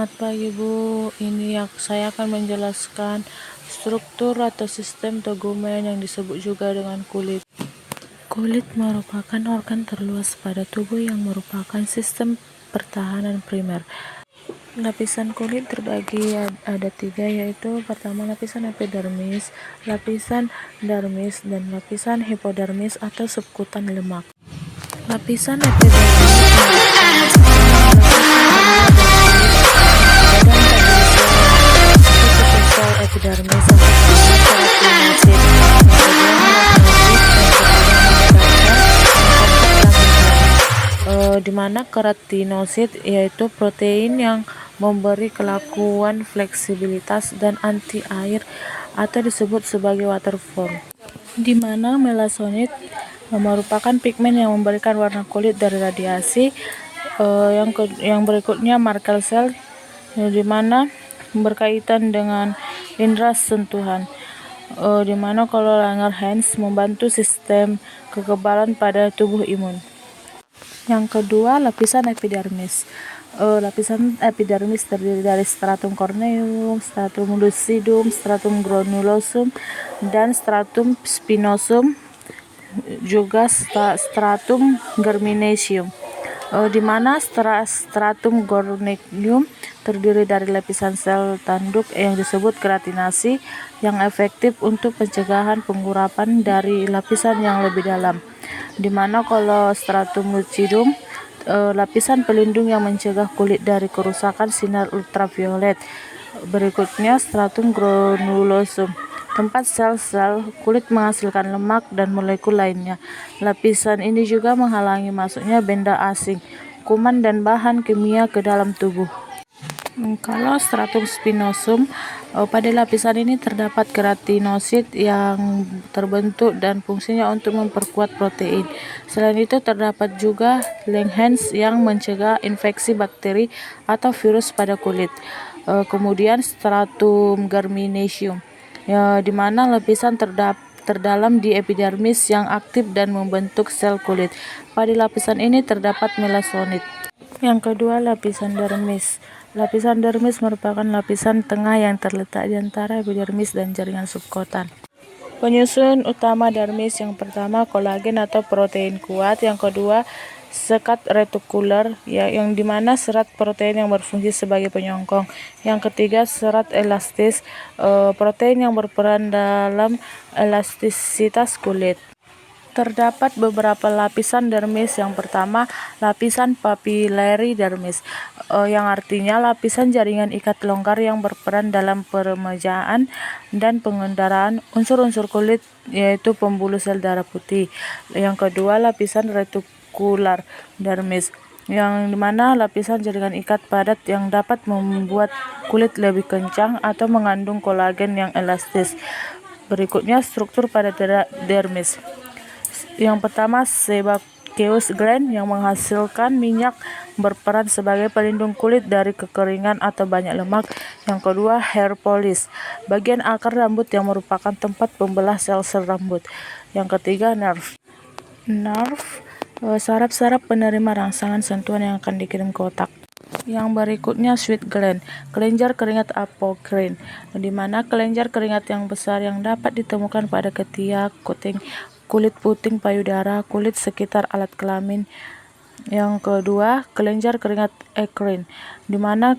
Selamat pagi Bu, ini saya akan menjelaskan struktur atau sistem tegumen yang disebut juga dengan kulit. Kulit merupakan organ terluas pada tubuh yang merupakan sistem pertahanan primer. Lapisan kulit terbagi ada tiga, yaitu pertama lapisan epidermis, lapisan dermis, dan lapisan hipodermis atau subkutan lemak. Lapisan epidermis epidermis di mana keratinosit yaitu protein yang memberi kelakuan fleksibilitas dan anti air atau disebut sebagai waterform, di mana melasonit merupakan pigmen yang memberikan warna kulit dari radiasi. Yang berikutnya Merkel cell, di mana berkaitan dengan indera sentuhan, di mana kalau Langerhans membantu sistem kekebalan pada tubuh imun. Yang kedua, lapisan epidermis. Lapisan epidermis terdiri dari stratum corneum, stratum lucidum, stratum granulosum, dan stratum spinosum, juga stratum germinaceum, di mana stratum corneum terdiri dari lapisan sel tanduk yang disebut keratinasi yang efektif untuk pencegahan pengurapan dari lapisan yang lebih dalam, di mana kalau stratum lucidum lapisan pelindung yang mencegah kulit dari kerusakan sinar ultraviolet. Berikutnya stratum granulosum, tempat sel-sel kulit menghasilkan lemak dan molekul lainnya. Lapisan ini juga menghalangi masuknya benda asing, kuman dan bahan kimia ke dalam tubuh. Kalau stratum spinosum, pada lapisan ini terdapat keratinosit yang terbentuk dan fungsinya untuk memperkuat protein. Selain itu terdapat juga Langerhans yang mencegah infeksi bakteri atau virus pada kulit. Kemudian stratum germinaceum, di mana lapisan terdalam di epidermis yang aktif dan membentuk sel kulit. Pada lapisan ini terdapat melasonit. Yang kedua, lapisan dermis. Lapisan dermis merupakan lapisan tengah yang terletak di antara epidermis dan jaringan subkutan. Penyusun utama dermis: yang pertama kolagen atau protein kuat, yang kedua sekat retikuler, yang dimana serat protein yang berfungsi sebagai penyongkong, yang ketiga serat elastis, protein yang berperan dalam elastisitas kulit. Terdapat beberapa lapisan dermis. Yang pertama, lapisan papillary dermis, yang artinya lapisan jaringan ikat longgar yang berperan dalam peremajaan dan pengendaraan unsur-unsur kulit, yaitu pembuluh sel darah putih. Yang kedua, lapisan retikular dermis, yang dimana lapisan jaringan ikat padat yang dapat membuat kulit lebih kencang atau mengandung kolagen yang elastis. Berikutnya, struktur pada dermis. Yang pertama, sebaceous gland yang menghasilkan minyak, berperan sebagai pelindung kulit dari kekeringan atau banyak lemak. Yang kedua, hair follicle, bagian akar rambut yang merupakan tempat pembelah sel-sel rambut. Yang ketiga, nerve, saraf-saraf penerima rangsangan sentuhan yang akan dikirim ke otak. Yang berikutnya, sweat gland, kelenjar keringat apocrine, di mana kelenjar keringat yang besar yang dapat ditemukan pada ketiak, kulit puting payudara, kulit sekitar alat kelamin. Yang kedua, kelenjar keringat ekrine, di mana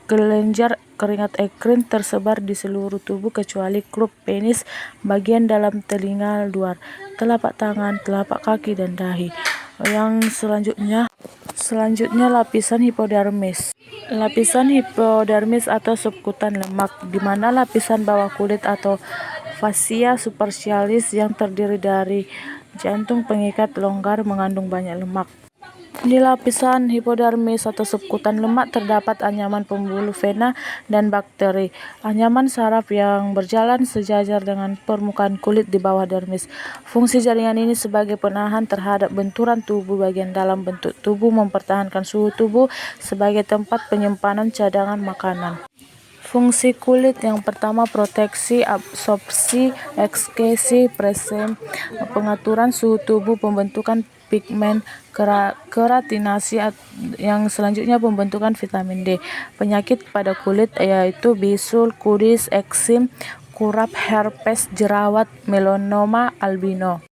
kelenjar keringat ekrine tersebar di seluruh tubuh kecuali klub penis, bagian dalam telinga luar, telapak tangan, telapak kaki, dan dahi. Yang selanjutnya lapisan hipodermis. Lapisan hipodermis atau subkutan lemak, di mana lapisan bawah kulit atau fascia superficialis yang terdiri dari jantung pengikat longgar mengandung banyak lemak. Di lapisan hipodermis atau subkutan lemak terdapat anyaman pembuluh vena dan bakteri. Anyaman saraf yang berjalan sejajar dengan permukaan kulit di bawah dermis. Fungsi jaringan ini sebagai penahan terhadap benturan tubuh bagian dalam bentuk tubuh, mempertahankan suhu tubuh sebagai tempat penyimpanan cadangan makanan. Fungsi kulit: yang pertama proteksi, absorpsi, ekskresi, pengaturan suhu tubuh, pembentukan pigmen keratinasi yang selanjutnya pembentukan vitamin D. Penyakit pada kulit yaitu bisul, kudis, eksim, kurap, herpes, jerawat, melanoma, albino.